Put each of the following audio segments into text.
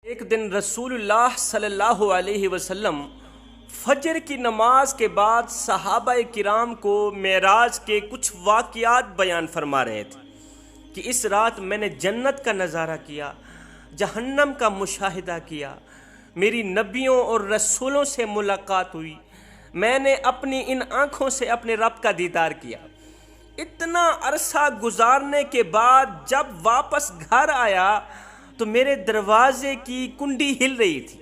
ایک دن رسول اللہ صلی اللہ علیہ وسلم فجر کی نماز کے بعد صحابہ کرام کو معراج کے کچھ واقعات بیان فرما رہے تھے کہ اس رات میں نے جنت کا نظارہ کیا، جہنم کا مشاہدہ کیا، میری نبیوں اور رسولوں سے ملاقات ہوئی، میں نے اپنی ان آنکھوں سے اپنے رب کا دیدار کیا۔ اتنا عرصہ گزارنے کے بعد جب واپس گھر آیا تو میرے دروازے کی کنڈی ہل رہی تھی،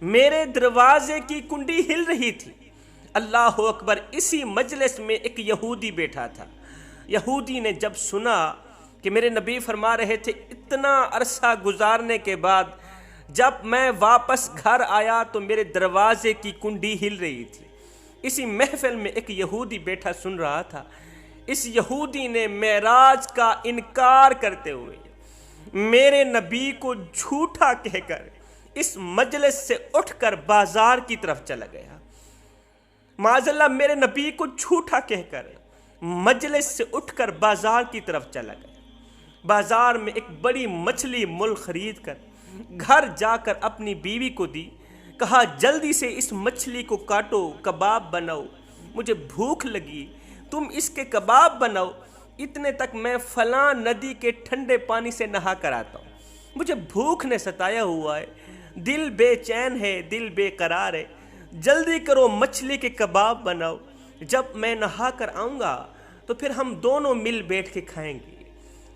میرے دروازے کی کنڈی ہل رہی تھی۔ اللہ اکبر! اسی مجلس میں ایک یہودی بیٹھا تھا۔ یہودی نے جب سنا کہ میرے نبی فرما رہے تھے اتنا عرصہ گزارنے کے بعد جب میں واپس گھر آیا تو میرے دروازے کی کنڈی ہل رہی تھی، اسی محفل میں ایک یہودی بیٹھا سن رہا تھا۔ اس یہودی نے معراج کا انکار کرتے ہوئے میرے نبی کو جھوٹا کہہ کر اس مجلس سے اٹھ کر بازار کی طرف چلا گیا۔ معاذ اللہ، میرے نبی کو جھوٹا کہہ کر مجلس سے اٹھ کر بازار کی طرف چلا گیا۔ بازار میں ایک بڑی مچھلی مول خرید کر گھر جا کر اپنی بیوی کو دی، کہا جلدی سے اس مچھلی کو کاٹو، کباب بناؤ، مجھے بھوک لگی، تم اس کے کباب بناؤ، اتنے تک میں فلاں ندی کے ٹھنڈے پانی سے نہا کر آتا ہوں، مجھے بھوک نے ستایا ہوا ہے، دل بے چین ہے، دل بے قرار ہے، جلدی کرو مچھلی کے کباب بناؤ، جب میں نہا کر آؤں گا تو پھر ہم دونوں مل بیٹھ کے کھائیں گے۔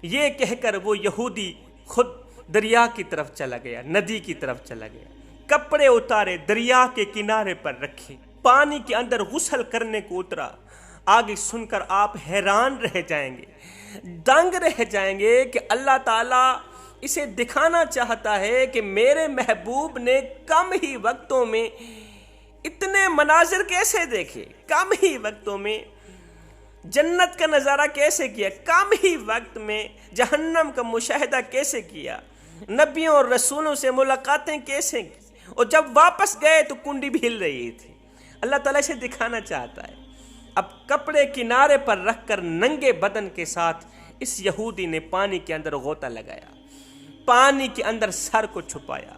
یہ کہہ کر وہ یہودی خود دریا کی طرف چلا گیا، ندی کی طرف چلا گیا، کپڑے اتارے، دریا کے کنارے پر رکھے، پانی کے اندر غسل کرنے کو اترا۔ آگے سن کر آپ حیران رہ جائیں گے، دنگ رہ جائیں گے کہ اللہ تعالیٰ اسے دکھانا چاہتا ہے کہ میرے محبوب نے کم ہی وقتوں میں اتنے مناظر کیسے دیکھے، کم ہی وقتوں میں جنت کا نظارہ کیسے کیا، کم ہی وقت میں جہنم کا مشاہدہ کیسے کیا، نبیوں اور رسولوں سے ملاقاتیں کیسے کی، اور جب واپس گئے تو کنڈی بھی ہل رہی تھی۔ اللہ تعالیٰ اسے دکھانا چاہتا ہے۔ اب کپڑے کنارے پر رکھ کر ننگے بدن کے ساتھ اس یہودی نے پانی کے اندر غوطہ لگایا، پانی کے اندر سر کو چھپایا۔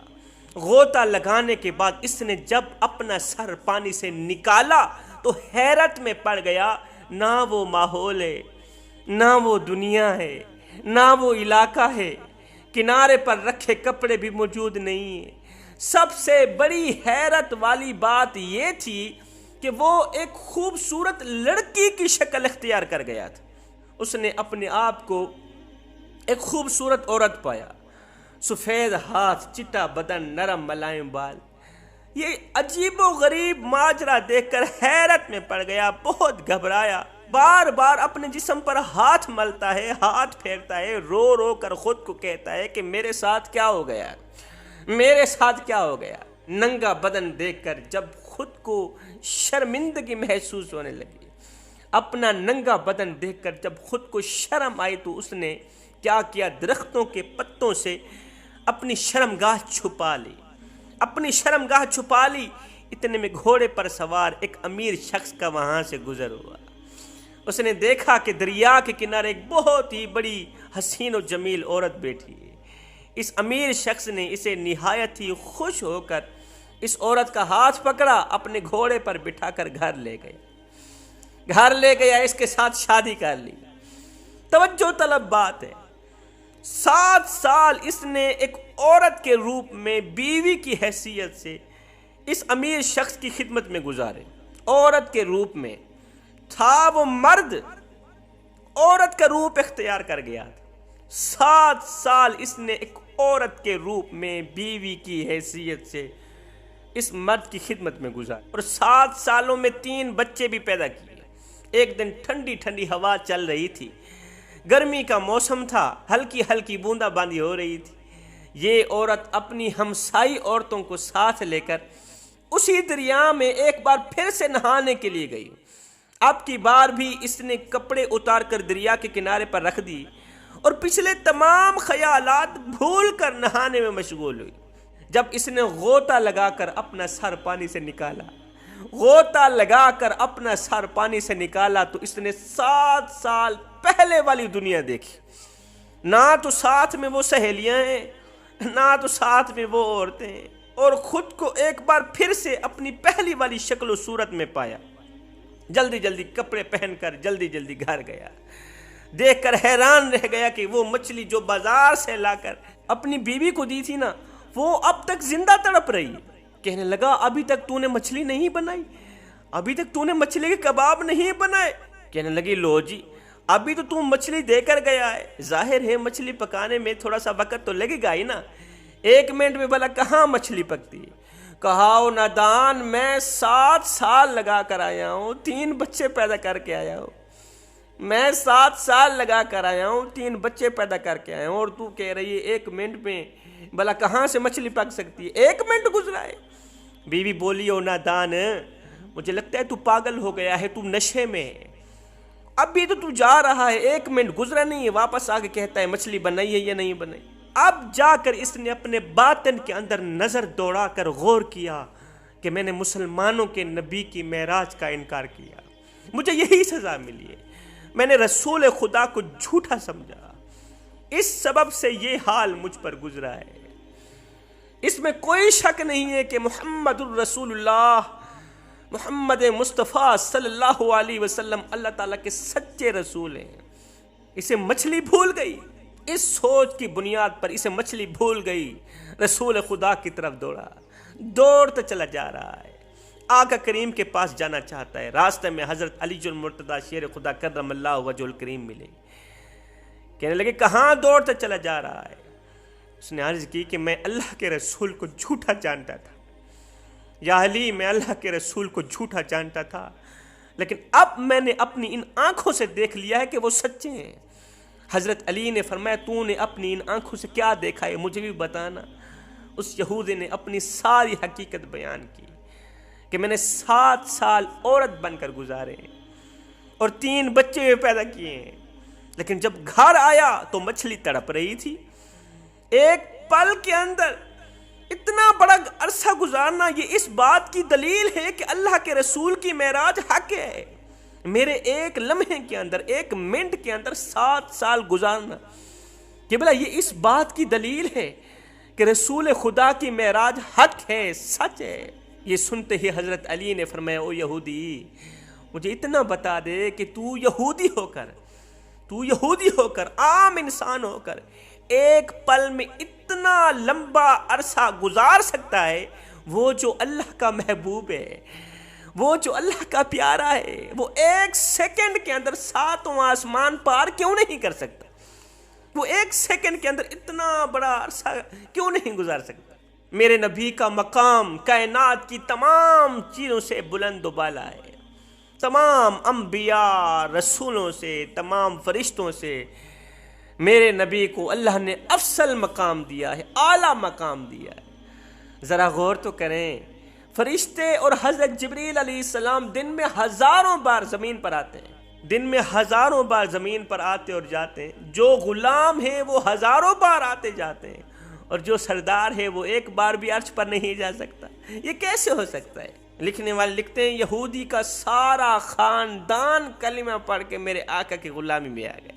غوطہ لگانے کے بعد اس نے جب اپنا سر پانی سے نکالا تو حیرت میں پڑ گیا، نہ وہ ماحول ہے، نہ وہ دنیا ہے، نہ وہ علاقہ ہے، کنارے پر رکھے کپڑے بھی موجود نہیں ہیں۔ سب سے بڑی حیرت والی بات یہ تھی کہ وہ ایک خوبصورت لڑکی کی شکل اختیار کر گیا تھا۔ اس نے اپنے آپ کو ایک خوبصورت عورت پایا، سفید ہاتھ، چٹا بدن، نرم ملائم بال۔ یہ عجیب و غریب ماجرا دیکھ کر حیرت میں پڑ گیا، بہت گھبرایا، بار بار اپنے جسم پر ہاتھ ملتا ہے، ہاتھ پھیرتا ہے، رو رو کر خود کو کہتا ہے کہ میرے ساتھ کیا ہو گیا، میرے ساتھ کیا ہو گیا۔ ننگا بدن دیکھ کر جب خود کو شرمندگی محسوس ہونے لگی، اپنا ننگا بدن دیکھ کر جب خود کو شرم آئی تو اس نے کیا کیا، درختوں کے پتوں سے اپنی شرمگاہ چھپا لی، اپنی شرمگاہ چھپا لی۔ اتنے میں گھوڑے پر سوار ایک امیر شخص کا وہاں سے گزر ہوا۔ اس نے دیکھا کہ دریا کے کنارے ایک بہت ہی بڑی حسین و جمیل عورت بیٹھی ہے۔ اس امیر شخص نے اسے نہایت ہی خوش ہو کر اس عورت کا ہاتھ پکڑا، اپنے گھوڑے پر بٹھا کر گھر لے گیا، اس کے ساتھ شادی کر لی۔ توجہ طلب بات ہے، 7 سال اس نے ایک عورت کے روپ میں بیوی کی حیثیت سے اس امیر شخص کی خدمت میں گزارے۔ عورت کے روپ میں تھا وہ مرد، عورت کا روپ اختیار کر گیا تھا۔ 7 سال اس نے ایک عورت کے روپ میں بیوی کی حیثیت سے اس مرد کی خدمت میں گزارے، اور 7 سالوں میں 3 بچے بھی پیدا کیے۔ ایک دن ٹھنڈی ٹھنڈی ہوا چل رہی تھی، گرمی کا موسم تھا، ہلکی ہلکی بوندا باندی ہو رہی تھی۔ یہ عورت اپنی ہمسائی عورتوں کو ساتھ لے کر اسی دریا میں ایک بار پھر سے نہانے کے لیے گئی۔ اب کی بار بھی اس نے کپڑے اتار کر دریا کے کنارے پر رکھ دی اور پچھلے تمام خیالات بھول کر نہانے میں مشغول ہوئی۔ جب اس نے غوطہ لگا کر اپنا سر پانی سے نکالا، غوطہ لگا کر اپنا سر پانی سے نکالا تو اس نے 7 سال پہلے والی دنیا دیکھی۔ نہ تو ساتھ میں وہ سہیلیاں ہیں، نہ تو ساتھ میں وہ عورتیں، اور خود کو ایک بار پھر سے اپنی پہلی والی شکل و صورت میں پایا۔ جلدی جلدی کپڑے پہن کر جلدی جلدی گھر گیا، دیکھ کر حیران رہ گیا کہ وہ مچھلی جو بازار سے لا کر اپنی بیوی کو دی تھی نا، وہ اب تک زندہ تڑپ رہی ہے۔ کہنے لگا ابھی تک تو نے مچھلی نہیں بنائی، ابھی تک تو نے مچھلی کے کباب نہیں بنائے؟ کہنے لگی لو جی ابھی تو مچھلی دے کر گیا ہے، ظاہر ہے مچھلی پکانے میں تھوڑا سا وقت تو لگے گا ہی نا، 1 منٹ میں بھلا کہاں مچھلی پکتی ہے؟ کہا او نادان، میں 7 سال لگا کر آیا ہوں، 3 بچے پیدا کر کے آیا ہوں، میں 7 سال لگا کر آیا ہوں، 3 بچے پیدا کر کے آیا ہوں، اور تو کہہ رہی ہے 1 منٹ میں بھلا کہاں سے مچھلی پک سکتی ہے؟ 1 منٹ گزرا ہے۔ بیوی بولی او نادان، مجھے لگتا ہے تو پاگل ہو گیا ہے، تو نشے میں ہے، ابھی تو جا رہا ہے، 1 منٹ گزرا نہیں ہے، واپس آ کے کہتا ہے مچھلی بنائی ہے یا نہیں بنائی۔ اب جا کر اس نے اپنے باطن کے اندر نظر دوڑا کر غور کیا کہ میں نے مسلمانوں کے نبی کی معراج کا انکار کیا، مجھے یہی سزا ملی ہے، میں نے رسول خدا کو جھوٹا سمجھا، اس سبب سے یہ حال مجھ پر گزرا ہے۔ اس میں کوئی شک نہیں ہے کہ محمد الرسول اللہ، محمد مصطفیٰ صلی اللہ علیہ وسلم اللہ تعالیٰ کے سچے رسول ہیں۔ اسے مچھلی بھول گئی، اس سوچ کی بنیاد پر اسے مچھلی بھول گئی، رسول خدا کی طرف دوڑتا چلا جا رہا ہے، آقا کریم کے پاس جانا چاہتا ہے۔ راستے میں حضرت علی المرتضیٰ شیر خدا کرم اللہ وجہ الکریم ملے، کہنے لگے کہاں دوڑتا چلا جا رہا ہے؟ اس نے عرض کی کہ میں اللہ کے رسول کو جھوٹا جانتا تھا، یا علی میں اللہ کے رسول کو جھوٹا جانتا تھا، لیکن اب میں نے اپنی ان آنکھوں سے دیکھ لیا ہے کہ وہ سچے ہیں۔ حضرت علی نے فرمایا تو نے اپنی ان آنکھوں سے کیا دیکھا ہے مجھے بھی بتانا۔ اس یہودی نے اپنی ساری حقیقت بیان کی کہ میں نے 7 سال عورت بن کر گزارے ہیں اور 3 بچے پیدا کیے ہیں، لیکن جب گھر آیا تو مچھلی تڑپ رہی تھی۔ ایک پل کے اندر اتنا بڑا عرصہ گزارنا، یہ اس بات کی دلیل ہے کہ اللہ کے رسول کی معراج حق ہے۔ میرے ایک لمحے کے اندر، 1 منٹ کے اندر 7 سال گزارنا، کہ بلا یہ اس بات کی دلیل ہے کہ رسول خدا کی معراج حق ہے، سچ ہے۔ یہ سنتے ہی حضرت علی نے فرمایا او یہودی، مجھے اتنا بتا دے کہ تو یہودی ہو کر عام انسان ہو کر ایک پل میں اتنا لمبا عرصہ گزار سکتا ہے، وہ جو اللہ کا محبوب ہے، وہ جو اللہ کا پیارا ہے، وہ 1 سیکنڈ کے اندر 7واں آسمان پار کیوں نہیں کر سکتا؟ وہ 1 سیکنڈ کے اندر اتنا بڑا عرصہ کیوں نہیں گزار سکتا؟ میرے نبی کا مقام کائنات کی تمام چیزوں سے بلند و بالا ہے، تمام انبیاء رسولوں سے، تمام فرشتوں سے میرے نبی کو اللہ نے افضل مقام دیا ہے، اعلیٰ مقام دیا ہے۔ ذرا غور تو کریں، فرشتے اور حضرت جبریل علیہ السلام دن میں ہزاروں بار زمین پر آتے ہیں، دن میں ہزاروں بار زمین پر آتے اور جاتے ہیں، جو غلام ہیں وہ ہزاروں بار آتے جاتے ہیں، اور جو سردار ہے وہ 1 بار بھی عرش پر نہیں جا سکتا۔ یہ کیسے ہو سکتا ہے؟ لکھنے والے لکھتے ہیں یہودی کا سارا خاندان کلمہ پڑھ کے میرے آقا کی غلامی میں آ گیا۔